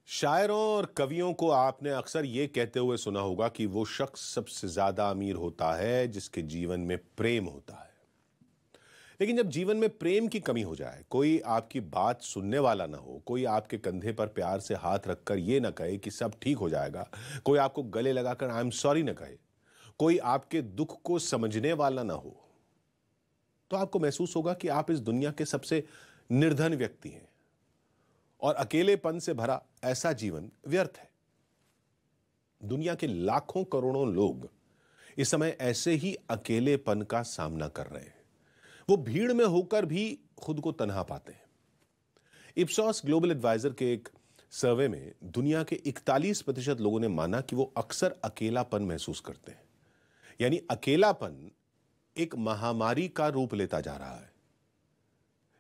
शायरों और कवियों को आपने अक्सर ये कहते हुए सुना होगा कि वो शख्स सबसे ज्यादा अमीर होता है जिसके जीवन में प्रेम होता है। लेकिन जब जीवन में प्रेम की कमी हो जाए, कोई आपकी बात सुनने वाला ना हो, कोई आपके कंधे पर प्यार से हाथ रखकर ये ना कहे कि सब ठीक हो जाएगा, कोई आपको गले लगाकर आई एम सॉरी ना कहे, कोई आपके दुख को समझने वाला ना हो, तो आपको महसूस होगा कि आप इस दुनिया के सबसे निर्धन व्यक्ति हैं और अकेलेपन से भरा ऐसा जीवन व्यर्थ है। दुनिया के लाखों करोड़ों लोग इस समय ऐसे ही अकेलेपन का सामना कर रहे हैं। वो भीड़ में होकर भी खुद को तन्हा पाते हैं। इप्सॉस ग्लोबल एडवाइजर के एक सर्वे में दुनिया के 41% लोगों ने माना कि वो अक्सर अकेलापन महसूस करते हैं। यानी अकेलापन एक महामारी का रूप लेता जा रहा है।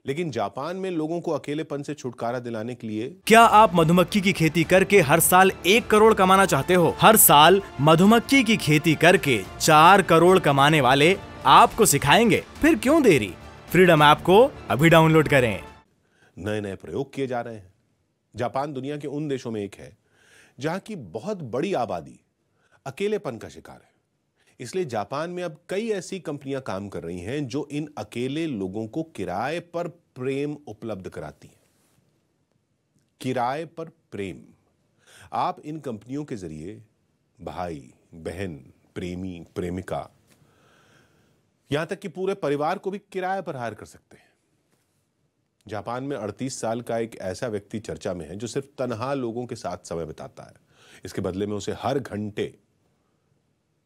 लेकिन जापान में लोगों को अकेलेपन से छुटकारा दिलाने के लिए क्या आप मधुमक्खी की खेती करके हर साल 1 करोड़ कमाना चाहते हो? हर साल मधुमक्खी की खेती करके 4 करोड़ कमाने वाले आपको सिखाएंगे। फिर क्यों देरी? फ्रीडम ऐप को अभी डाउनलोड करें। नए नए प्रयोग किए जा रहे हैं। जापान दुनिया के उन देशों में एक है जहां की बहुत बड़ी आबादी अकेलेपन का शिकार है। इसलिए जापान में अब कई ऐसी कंपनियां काम कर रही हैं जो इन अकेले लोगों को किराए पर प्रेम उपलब्ध कराती हैं। किराए पर प्रेम। आप इन कंपनियों के जरिए भाई, बहन, प्रेमी, प्रेमिका, यहां तक कि पूरे परिवार को भी किराए पर हायर कर सकते हैं। जापान में 38 साल का एक ऐसा व्यक्ति चर्चा में है जो सिर्फ तन्हा लोगों के साथ समय बिताता है। इसके बदले में उसे हर घंटे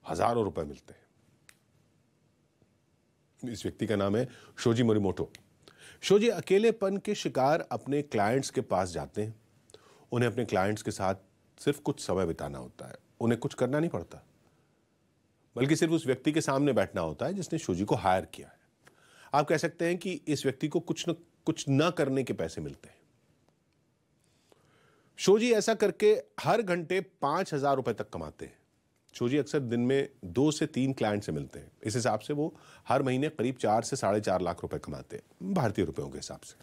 हजारों रुपए मिलते हैं। इस व्यक्ति का नाम है शोजी मोरिमोटो। शोजी अकेलेपन के शिकार अपने क्लाइंट्स के पास जाते हैं। उन्हें अपने क्लाइंट्स के साथ सिर्फ कुछ समय बिताना होता है। उन्हें कुछ करना नहीं पड़ता, बल्कि सिर्फ उस व्यक्ति के सामने बैठना होता है जिसने शोजी को हायर किया है। आप कह सकते हैं कि इस व्यक्ति को कुछ न करने के पैसे मिलते हैं। शोजी ऐसा करके हर घंटे 5,000 रुपए तक कमाते हैं। शोजी अक्सर दिन में 2 से 3 क्लाइंट से मिलते हैं। इस हिसाब से वो हर महीने करीब 4 से 4.5 लाख रुपए कमाते हैं, भारतीय रुपयों के हिसाब से।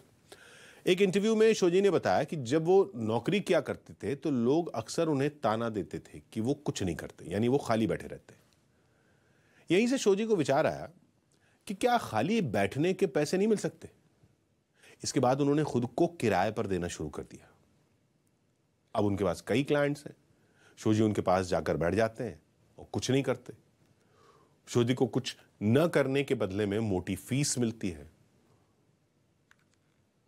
एक इंटरव्यू में शोजी ने बताया कि जब वो नौकरी किया करते थे तो लोग अक्सर उन्हें ताना देते थे कि वो कुछ नहीं करते, यानी वो खाली बैठे रहते। यहीं से शोजी को विचार आया कि क्या खाली बैठने के पैसे नहीं मिल सकते। इसके बाद उन्होंने खुद को किराए पर देना शुरू कर दिया। अब उनके पास कई क्लाइंट्स हैं। शोजी उनके पास जाकर बैठ जाते हैं और कुछ नहीं करते। शोजी को कुछ न करने के बदले में मोटी फीस मिलती है।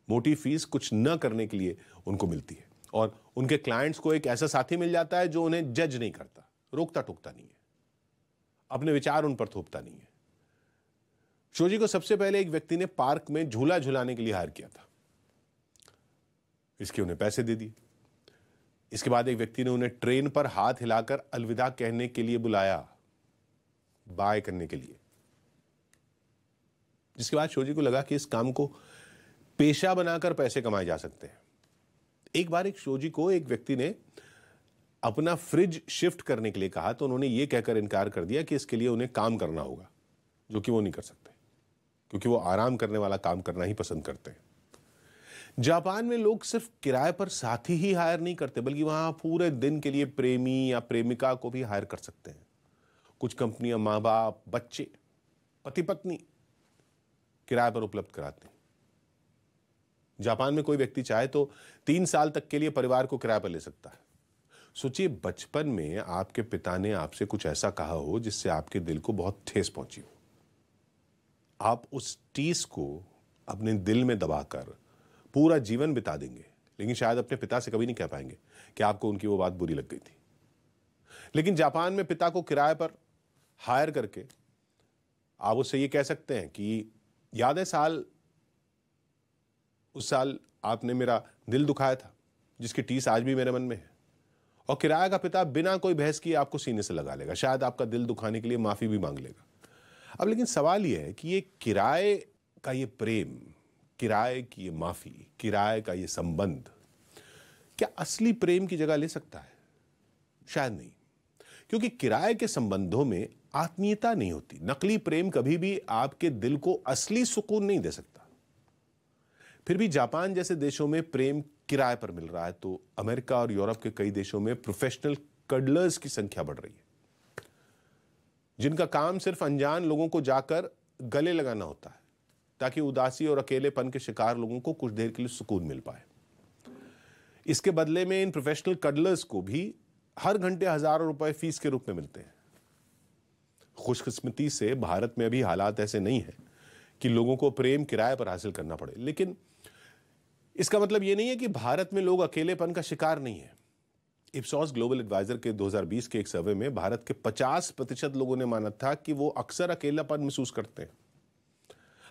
मोटी फीस कुछ न करने के लिए उनको मिलती है और उनके क्लाइंट्स को एक ऐसा साथी मिल जाता है जो उन्हें जज नहीं करता, रोकता टोकता नहीं है, अपने विचार उन पर थोपता नहीं है। शोजी को सबसे पहले एक व्यक्ति ने पार्क में झूला झुलाने के लिए हायर किया था। इसके उन्हें पैसे दे दिए। इसके बाद एक व्यक्ति ने उन्हें ट्रेन पर हाथ हिलाकर अलविदा कहने के लिए बुलाया, बाय करने के लिए। जिसके बाद शोजी को लगा कि इस काम को पेशा बनाकर पैसे कमाए जा सकते हैं। एक बार एक शोजी को एक व्यक्ति ने अपना फ्रिज शिफ्ट करने के लिए कहा तो उन्होंने यह कहकर इनकार कर दिया कि इसके लिए उन्हें काम करना होगा, जो कि वो नहीं कर सकते क्योंकि वो आराम करने वाला काम करना ही पसंद करते हैं। जापान में लोग सिर्फ किराए पर साथी ही हायर नहीं करते, बल्कि वहां पूरे दिन के लिए प्रेमी या प्रेमिका को भी हायर कर सकते हैं। कुछ कंपनियां मां बाप, बच्चे, पति पत्नी किराए पर उपलब्ध कराते हैं। जापान में कोई व्यक्ति चाहे तो 3 साल तक के लिए परिवार को किराए पर ले सकता है। सोचिए, बचपन में आपके पिता ने आपसे कुछ ऐसा कहा हो जिससे आपके दिल को बहुत ठेस पहुंची हो। आप उस टीस को अपने दिल में दबाकर पूरा जीवन बिता देंगे, लेकिन शायद अपने पिता से कभी नहीं कह पाएंगे कि आपको उनकी वो बात बुरी लग गई थी। लेकिन जापान में पिता को किराए पर हायर करके आप उससे ये कह सकते हैं कि याद है उस साल आपने मेरा दिल दुखाया था, जिसकी टीस आज भी मेरे मन में है। और किराए का पिता बिना कोई बहस किए आपको सीने से लगा लेगा, शायद आपका दिल दुखाने के लिए माफी भी मांग लेगा। अब लेकिन सवाल यह है कि ये किराए का ये प्रेम, किराए की ये माफी, किराए का ये संबंध क्या असली प्रेम की जगह ले सकता है? शायद नहीं, क्योंकि किराए के संबंधों में आत्मीयता नहीं होती। नकली प्रेम कभी भी आपके दिल को असली सुकून नहीं दे सकता। फिर भी जापान जैसे देशों में प्रेम किराए पर मिल रहा है, तो अमेरिका और यूरोप के कई देशों में प्रोफेशनल कडलर्स की संख्या बढ़ रही है, जिनका काम सिर्फ अनजान लोगों को जाकर गले लगाना होता है ताकि उदासी और अकेलेपन के शिकार लोगों को कुछ देर के लिए सुकून मिल पाए। इसके बदले में इन प्रोफेशनल कडलर्स को भी हर घंटे हजारों रुपए फीस के रूप में मिलते हैं। खुशकिस्मती से भारत में अभी हालात ऐसे नहीं है कि लोगों को प्रेम किराए पर हासिल करना पड़े, लेकिन इसका मतलब यह नहीं है कि भारत में लोग अकेलेपन का शिकार नहीं है। इप्सॉस ग्लोबल एडवाइजर के 2020 के एक सर्वे में भारत के 50% लोगों ने माना था कि वो अक्सर अकेलापन महसूस करते हैं।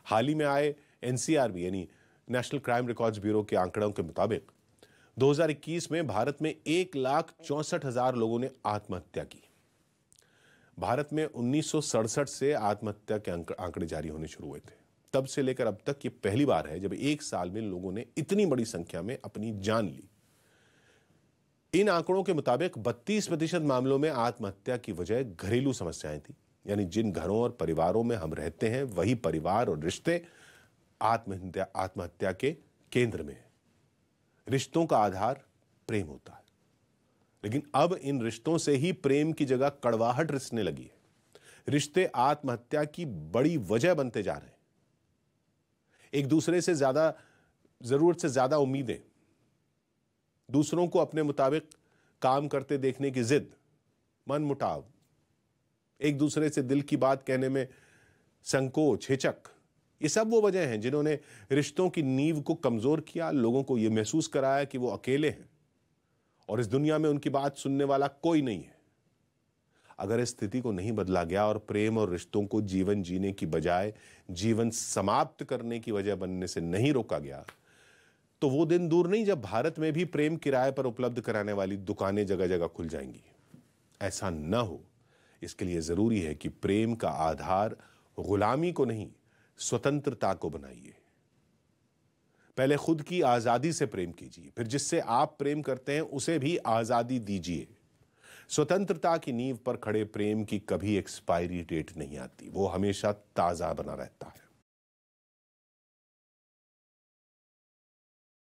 हाल ही में आए एनसीआरबी यानी नेशनल क्राइम रिकॉर्ड्स ब्यूरो के आंकड़ों के मुताबिक 2021 में भारत में 1,64,000 लोगों ने आत्महत्या की। भारत में 1967 से आत्महत्या के आंकड़े जारी होने शुरू हुए थे। तब से लेकर अब तक ये पहली बार है जब एक साल में लोगों ने इतनी बड़ी संख्या में अपनी जान ली। इन आंकड़ों के मुताबिक 32% मामलों में आत्महत्या की वजह घरेलू समस्याएं थी, यानी जिन घरों और परिवारों में हम रहते हैं वही परिवार और रिश्ते आत्महत्या के केंद्र में है। रिश्तों का आधार प्रेम होता है, लेकिन अब इन रिश्तों से ही प्रेम की जगह कड़वाहट रिसने लगी है। रिश्ते आत्महत्या की बड़ी वजह बनते जा रहे हैं। एक दूसरे से ज्यादा जरूरत से ज्यादा उम्मीदें, दूसरों को अपने मुताबिक काम करते देखने की जिद, मनमुटाव, एक दूसरे से दिल की बात कहने में संकोच, हिचक, ये सब वो वजह हैं जिन्होंने रिश्तों की नींव को कमजोर किया, लोगों को यह महसूस कराया कि वो अकेले हैं और इस दुनिया में उनकी बात सुनने वाला कोई नहीं है। अगर इस स्थिति को नहीं बदला गया और प्रेम और रिश्तों को जीवन जीने की बजाय जीवन समाप्त करने की वजह बनने से नहीं रोका गया, तो वो दिन दूर नहीं जब भारत में भी प्रेम किराए पर उपलब्ध कराने वाली दुकानें जगह जगह खुल जाएंगी। ऐसा न हो, इसके लिए जरूरी है कि प्रेम का आधार गुलामी को नहीं, स्वतंत्रता को बनाइए। पहले खुद की आजादी से प्रेम कीजिए, फिर जिससे आप प्रेम करते हैं उसे भी आजादी दीजिए। स्वतंत्रता की नींव पर खड़े प्रेम की कभी एक्सपायरी डेट नहीं आती, वो हमेशा ताजा बना रहता है।